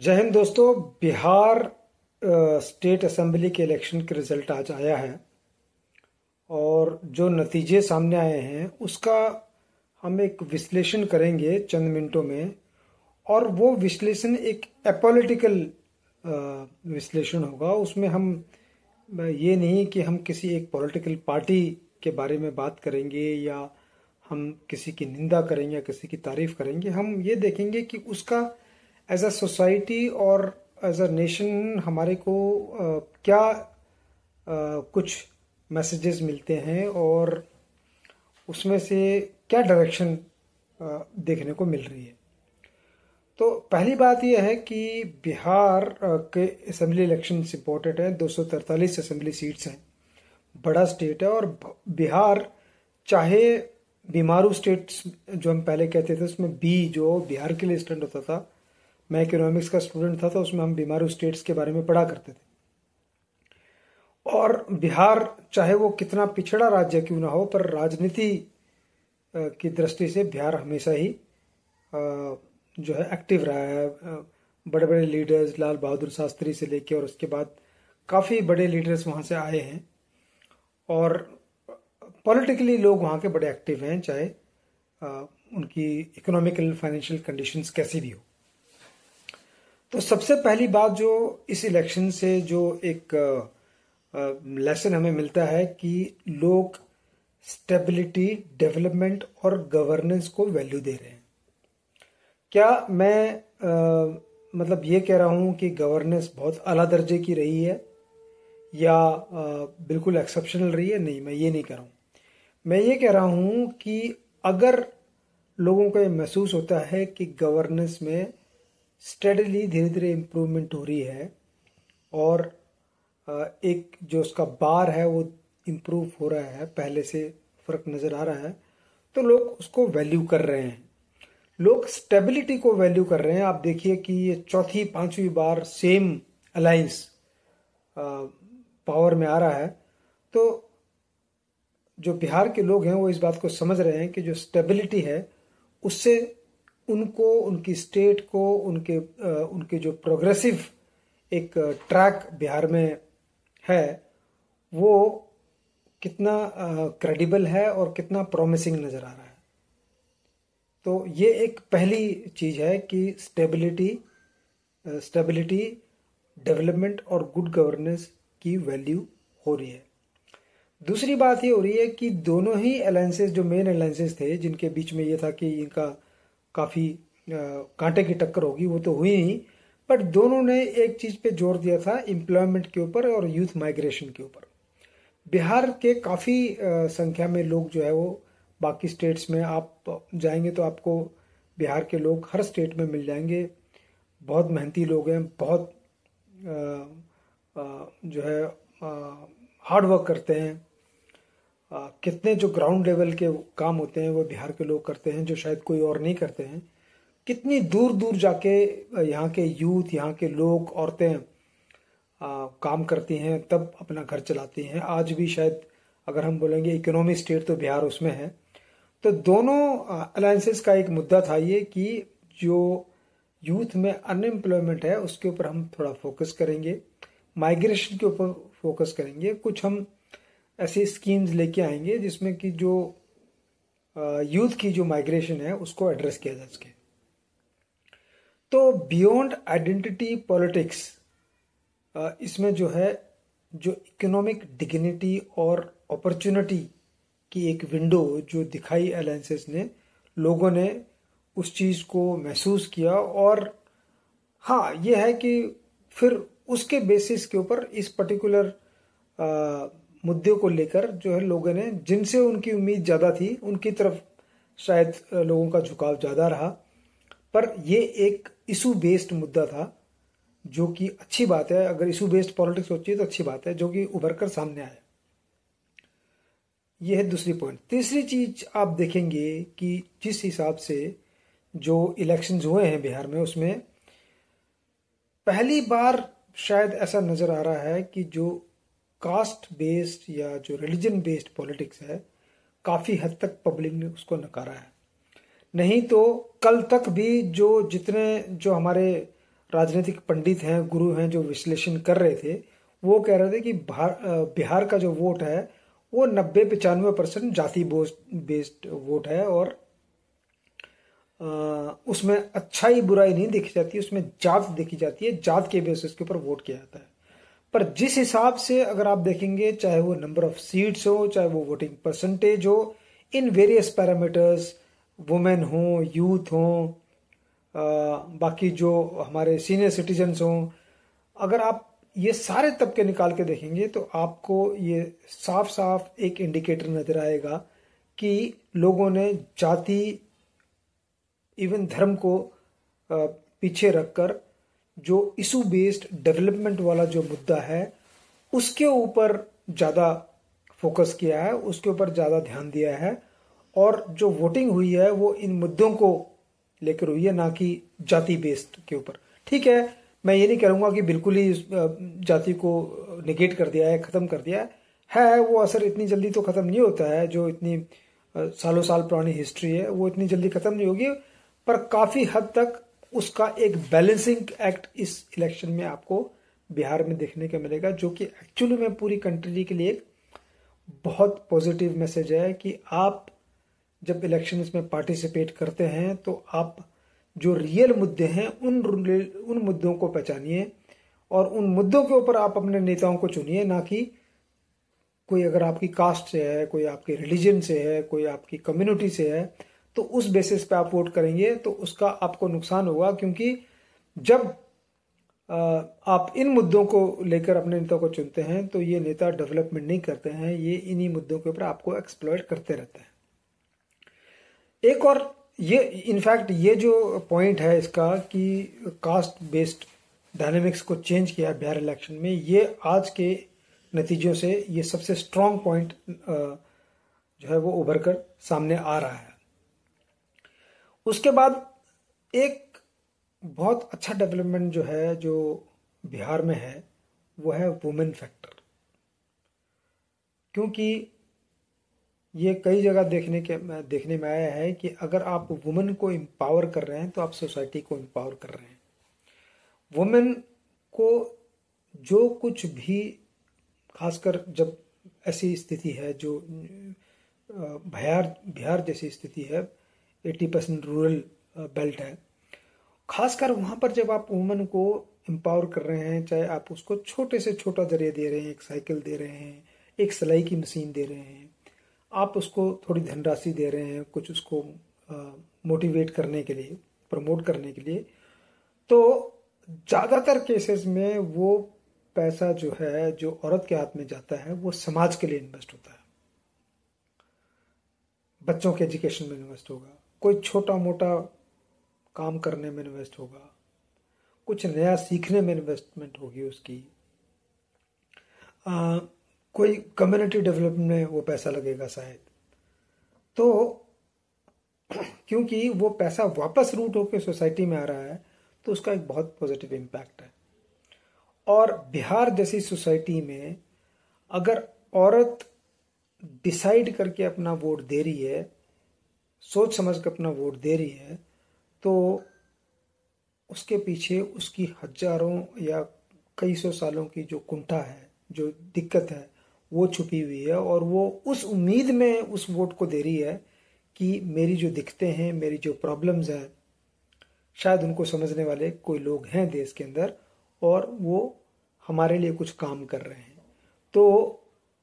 जय हिंद दोस्तों। Bihar state assembly के इलेक्शन के रिजल्ट आज आया है और जो नतीजे सामने आए हैं उसका हम एक विश्लेषण करेंगे चंद मिनटों में। और वो विश्लेषण एक एपॉलिटिकल विश्लेषण होगा। उसमें हम ये नहीं कि हम किसी एक पॉलिटिकल पार्टी के बारे में बात करेंगे या हम किसी की निंदा करेंगे या किसी की तारीफ करेंगे। हम ये देखेंगे कि उसका एज अ सोसाइटी और एज अ नेशन हमारे को क्या कुछ मैसेजेस मिलते हैं और उसमें से क्या डायरेक्शन देखने को मिल रही है। तो पहली बात यह है कि बिहार के असेंबली इलेक्शन इम्पोर्टेंट है। 243 असेंबली सीट्स हैं, बड़ा स्टेट है। और बिहार चाहे बीमारू स्टेट्स जो हम पहले कहते थे उसमें बी जो बिहार के लिए स्टैंड होता था, मैं इकोनॉमिक्स का स्टूडेंट था तो उसमें हम बीमारू स्टेट्स के बारे में पढ़ा करते थे। और बिहार चाहे वो कितना पिछड़ा राज्य क्यों ना हो, पर राजनीति की दृष्टि से बिहार हमेशा ही जो है एक्टिव रहा है। बड़े बड़े लीडर्स लाल बहादुर शास्त्री से लेके और उसके बाद काफ़ी बड़े लीडर्स वहाँ से आए हैं और पॉलिटिकली लोग वहाँ के बड़े एक्टिव हैं, चाहे उनकी इकोनॉमिकल फाइनेंशियल कंडीशंस कैसी भी हो। तो सबसे पहली बात जो इस इलेक्शन से जो एक लेसन हमें मिलता है कि लोग स्टेबिलिटी, डेवलपमेंट और गवर्नेंस को वैल्यू दे रहे हैं। क्या मैं मतलब ये कह रहा हूँ कि गवर्नेंस बहुत आला दर्जे की रही है या बिल्कुल एक्सेप्शनल रही है? नहीं, मैं ये नहीं कह रहा हूँ। मैं ये कह रहा हूँ कि अगर लोगों को ये महसूस होता है कि गवर्नेंस में स्टेडली धीरे धीरे इम्प्रूवमेंट हो रही है और एक जो उसका बार है वो इम्प्रूव हो रहा है, पहले से फर्क नज़र आ रहा है, तो लोग उसको वैल्यू कर रहे हैं। लोग स्टेबिलिटी को वैल्यू कर रहे हैं। आप देखिए कि ये चौथी पांचवी बार सेम अलायंस पावर में आ रहा है। तो जो बिहार के लोग हैं वो इस बात को समझ रहे हैं कि जो स्टेबिलिटी है उससे उनको, उनकी स्टेट को, उनके जो प्रोग्रेसिव एक ट्रैक बिहार में है वो कितना क्रेडिबल है और कितना प्रॉमिसिंग नज़र आ रहा है। तो ये एक पहली चीज़ है कि स्टेबिलिटी, डेवलपमेंट और गुड गवर्नेंस की वैल्यू हो रही है। दूसरी बात ये हो रही है कि दोनों ही अलायंसेस, जो मेन अलायंसेस थे जिनके बीच में ये था कि इनका काफ़ी कांटे की टक्कर होगी, वो तो हुई नहीं, बट दोनों ने एक चीज़ पे जोर दिया था, एम्प्लॉयमेंट के ऊपर और यूथ माइग्रेशन के ऊपर। बिहार के काफ़ी संख्या में लोग जो है वो बाकी स्टेट्स में आप जाएंगे तो आपको बिहार के लोग हर स्टेट में मिल जाएंगे। बहुत मेहनती लोग हैं, बहुत जो है हार्ड वर्क करते हैं। कितने जो ग्राउंड लेवल के काम होते हैं वो बिहार के लोग करते हैं जो शायद कोई और नहीं करते हैं। कितनी दूर दूर जाके यहाँ के यूथ, यहाँ के लोग, औरतें काम करती हैं, तब अपना घर चलाती हैं। आज भी शायद अगर हम बोलेंगे इकोनॉमी स्टेट तो बिहार उसमें है। तो दोनों अलायंसेस का एक मुद्दा था ये कि जो यूथ में अनएम्प्लॉयमेंट है उसके ऊपर हम थोड़ा फोकस करेंगे, माइग्रेशन के ऊपर फोकस करेंगे। कुछ हम ऐसी स्कीम्स लेके आएंगे जिसमें कि जो यूथ की जो माइग्रेशन है उसको एड्रेस किया जा सके। तो बियॉन्ड आइडेंटिटी पॉलिटिक्स, इसमें जो है जो इकोनॉमिक डिग्निटी और अपॉर्चुनिटी की एक विंडो जो दिखाई अलायंसेस ने, लोगों ने उस चीज़ को महसूस किया। और हाँ, ये है कि फिर उसके बेसिस के ऊपर इस पर्टिकुलर मुद्दे को लेकर जो है लोगों ने, जिनसे उनकी उम्मीद ज़्यादा थी उनकी तरफ शायद लोगों का झुकाव ज़्यादा रहा। पर ये एक इशू बेस्ड मुद्दा था जो कि अच्छी बात है। अगर इशू बेस्ड पॉलिटिक्स होती है तो अच्छी बात है, जो कि उभर कर सामने आया। यह है दूसरी पॉइंट। तीसरी चीज आप देखेंगे कि जिस हिसाब से जो इलेक्शंस हुए हैं बिहार में, उसमें पहली बार शायद ऐसा नजर आ रहा है कि जो कास्ट बेस्ड या जो रिलीजन बेस्ड पॉलिटिक्स है, काफी हद तक पब्लिक ने उसको नकारा है। नहीं तो कल तक भी जो जितने जो हमारे राजनीतिक पंडित हैं, गुरु हैं, जो विश्लेषण कर रहे थे, वो कह रहे थे कि बिहार का जो वोट है वो 90-95% जाति बेस्ड वोट है, और उसमें अच्छाई बुराई नहीं देखी जाती, उसमें जात देखी जाती है, जात के बेसिस के ऊपर वोट किया जाता है। पर जिस हिसाब से अगर आप देखेंगे, चाहे वो नंबर ऑफ सीट्स हो, चाहे वो वोटिंग परसेंटेज हो, इन वेरियस पैरामीटर्स, वुमेन हो, यूथ हो, बाकी जो हमारे सीनियर सिटीजन्स हों, अगर आप ये सारे तबके निकाल के देखेंगे तो आपको ये साफ साफ एक इंडिकेटर नजर आएगा कि लोगों ने जाति, इवन धर्म को पीछे रखकर जो इशू बेस्ड डेवलपमेंट वाला जो मुद्दा है उसके ऊपर ज़्यादा फोकस किया है, उसके ऊपर ज़्यादा ध्यान दिया है, और जो वोटिंग हुई है वो इन मुद्दों को लेकर हुई है, ना कि जाति बेस्ड के ऊपर। ठीक है, मैं ये नहीं करूँगा कि बिल्कुल ही जाति को निगेट कर दिया है, ख़त्म कर दिया है, वो असर इतनी जल्दी तो ख़त्म नहीं होता है, जो इतनी सालों साल पुरानी हिस्ट्री है वो इतनी जल्दी ख़त्म नहीं होगी, पर काफ़ी हद तक उसका एक बैलेंसिंग एक्ट इस इलेक्शन में आपको बिहार में देखने को मिलेगा, जो कि एक्चुअली में पूरी कंट्री के लिए एक बहुत पॉजिटिव मैसेज है कि आप जब इलेक्शंस में पार्टिसिपेट करते हैं तो आप जो रियल मुद्दे हैं उन मुद्दों को पहचानिए, और उन मुद्दों के ऊपर आप अपने नेताओं को चुनिए, ना कि कोई अगर आपकी कास्ट से है, कोई आपके रिलीजन से है, कोई आपकी कम्युनिटी से है, तो उस बेसिस पे आप वोट करेंगे तो उसका आपको नुकसान होगा, क्योंकि जब आप इन मुद्दों को लेकर अपने नेता को चुनते हैं तो ये नेता डेवलपमेंट नहीं करते हैं, ये इन्हीं मुद्दों के ऊपर आपको एक्सप्लॉइट करते रहते हैं। एक और ये इनफैक्ट ये जो पॉइंट है इसका कि कास्ट बेस्ड डायनेमिक्स को चेंज किया बिहार इलेक्शन में, ये आज के नतीजों से ये सबसे स्ट्रांग पॉइंट जो है वो उभर कर सामने आ रहा है। उसके बाद एक बहुत अच्छा डेवलपमेंट जो है जो बिहार में है वो है वुमेन फैक्टर, क्योंकि ये कई जगह देखने में आया है कि अगर आप वुमेन को एम्पावर कर रहे हैं तो आप सोसाइटी को एम्पावर कर रहे हैं। वुमेन को जो कुछ भी, खासकर जब ऐसी स्थिति है जो बिहार जैसी स्थिति है, 80% रूरल बेल्ट है, खासकर वहाँ पर जब आप वुमेन को एम्पावर कर रहे हैं, चाहे आप उसको छोटे से छोटा जरिए दे रहे हैं, एक साइकिल दे रहे हैं, एक सिलाई की मशीन दे रहे हैं, आप उसको थोड़ी धनराशि दे रहे हैं, कुछ उसको मोटिवेट करने के लिए, प्रमोट करने के लिए, तो ज़्यादातर केसेस में वो पैसा जो है जो औरत के हाथ में जाता है वो समाज के लिए इन्वेस्ट होता है, बच्चों के एजुकेशन में इन्वेस्ट होगा, कोई छोटा मोटा काम करने में इन्वेस्ट होगा, कुछ नया सीखने में इन्वेस्टमेंट होगी उसकी, कोई कम्युनिटी डेवलपमेंट में वो पैसा लगेगा शायद। तो क्योंकि वो पैसा वापस रूट होकर सोसाइटी में आ रहा है तो उसका एक बहुत पॉजिटिव इम्पैक्ट है। और बिहार जैसी सोसाइटी में अगर औरत डिसाइड करके अपना वोट दे रही है, सोच समझ कर अपना वोट दे रही है, तो उसके पीछे उसकी हजारों या कई सौ सालों की जो कुंठा है, जो दिक्कत है, वो छुपी हुई है, और वो उस उम्मीद में उस वोट को दे रही है कि मेरी जो दिक्कतें हैं, मेरी जो प्रॉब्लम्स हैं, शायद उनको समझने वाले कोई लोग हैं देश के अंदर और वो हमारे लिए कुछ काम कर रहे हैं। तो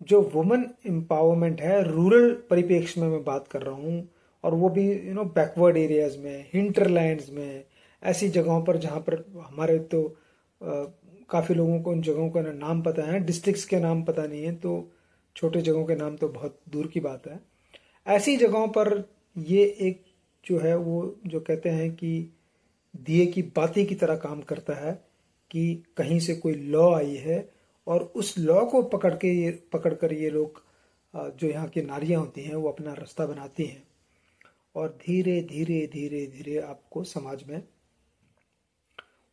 जो वुमेन एम्पावरमेंट है, रूरल परिप्रेक्ष्य में मैं बात कर रहा हूँ, और वो भी बैकवर्ड एरियाज में, हिंटरलैंड्स में, ऐसी जगहों पर जहाँ पर हमारे तो काफ़ी लोगों को उन जगहों का नाम पता है, डिस्ट्रिक्ट्स के नाम पता नहीं है, तो छोटे जगहों के नाम तो बहुत दूर की बात है। ऐसी जगहों पर ये एक जो है वो जो कहते हैं कि दिए की बाती की तरह काम करता है कि कहीं से कोई लॉ आई है और उस लॉ को पकड़कर ये लोग जो यहाँ की नारियाँ होती हैं वो अपना रास्ता बनाती हैं, और धीरे धीरे धीरे धीरे आपको समाज में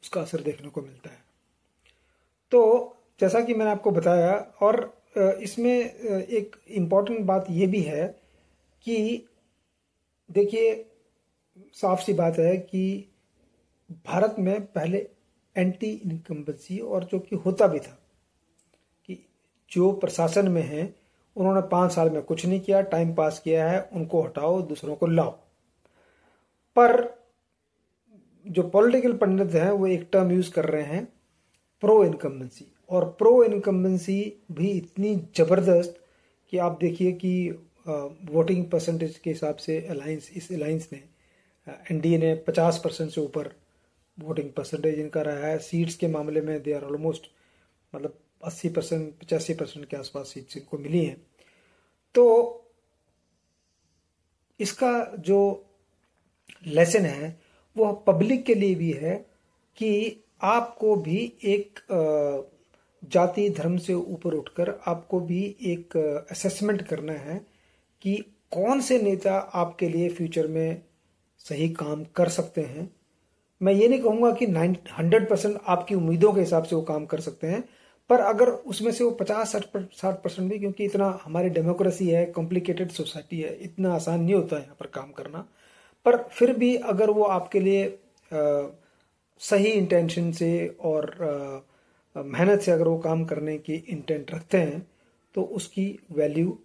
उसका असर देखने को मिलता है। तो जैसा कि मैंने आपको बताया, और इसमें एक इम्पॉर्टेंट बात ये भी है कि देखिए, साफ सी बात है कि भारत में पहले एंटी इनकम्बेंसी, और जो कि होता भी था कि जो प्रशासन में है उन्होंने 5 साल में कुछ नहीं किया, टाइम पास किया है, उनको हटाओ, दूसरों को लाओ। पर जो पॉलिटिकल पंडित हैं वो एक टर्म यूज कर रहे हैं, प्रो इनकम्बेंसी। और प्रो इनकम्बेंसी भी इतनी जबरदस्त कि आप देखिए कि वोटिंग परसेंटेज के हिसाब से इस अलायंस ने, एनडीए ने 50% से ऊपर वोटिंग परसेंटेज इनका रहा है। सीट्स के मामले में दे आर ऑलमोस्ट, मतलब 80%, 85% के आसपास सीट्स इनको मिली हैं। तो इसका जो लेसन है वो पब्लिक के लिए भी है कि आपको भी एक जाति धर्म से ऊपर उठकर आपको भी एक असेसमेंट करना है कि कौन से नेता आपके लिए फ्यूचर में सही काम कर सकते हैं। मैं ये नहीं कहूँगा कि 100% आपकी उम्मीदों के हिसाब से वो काम कर सकते हैं, पर अगर उसमें से वो 50-60% भी, क्योंकि इतना हमारी डेमोक्रेसी है, कॉम्प्लिकेटेड सोसाइटी है, इतना आसान नहीं होता है यहाँ पर काम करना, पर फिर भी अगर वो आपके लिए सही इंटेंशन से और मेहनत से अगर वो काम करने की इंटेंट रखते हैं तो उसकी वैल्यू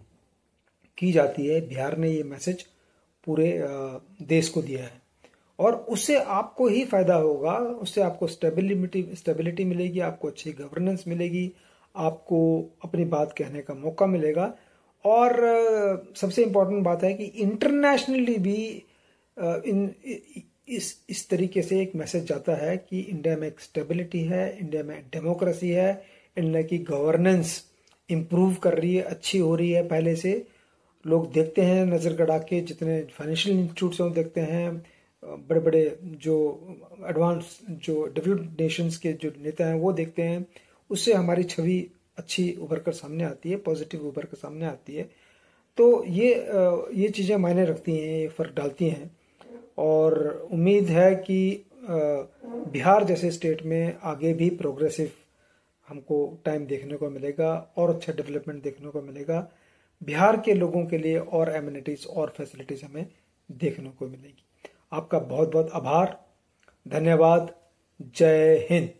की जाती है। बिहार ने ये मैसेज पूरे देश को दिया है और उससे आपको ही फायदा होगा, उससे आपको स्टेबिलिटी मिलेगी, आपको अच्छी गवर्नेंस मिलेगी, आपको अपनी बात कहने का मौका मिलेगा। और सबसे इम्पोर्टेंट बात है कि इंटरनेशनली भी इस तरीके से एक मैसेज जाता है कि इंडिया में एक स्टेबिलिटी है, इंडिया में डेमोक्रेसी है, इंडिया की गवर्नेंस इम्प्रूव कर रही है, अच्छी हो रही है पहले से। लोग देखते हैं नज़र गड़ा के, जितने फाइनेंशियल इंस्टीट्यूट्स हैं वो देखते हैं, बड़े बड़े जो एडवांस जो डेवलप्ड नेशंस के जो नेता हैं वो देखते हैं, उससे हमारी छवि अच्छी उभर कर सामने आती है, पॉजिटिव उभर कर सामने आती है। तो ये चीज़ें मायने रखती हैं, ये फर्क डालती हैं। और उम्मीद है कि बिहार जैसे स्टेट में आगे भी प्रोग्रेसिव हमको टाइम देखने को मिलेगा और अच्छा डेवलपमेंट देखने को मिलेगा। बिहार के लोगों के लिए और एमिनिटीज और फैसिलिटीज हमें देखने को मिलेगी। आपका बहुत बहुत आभार, धन्यवाद, जय हिंद।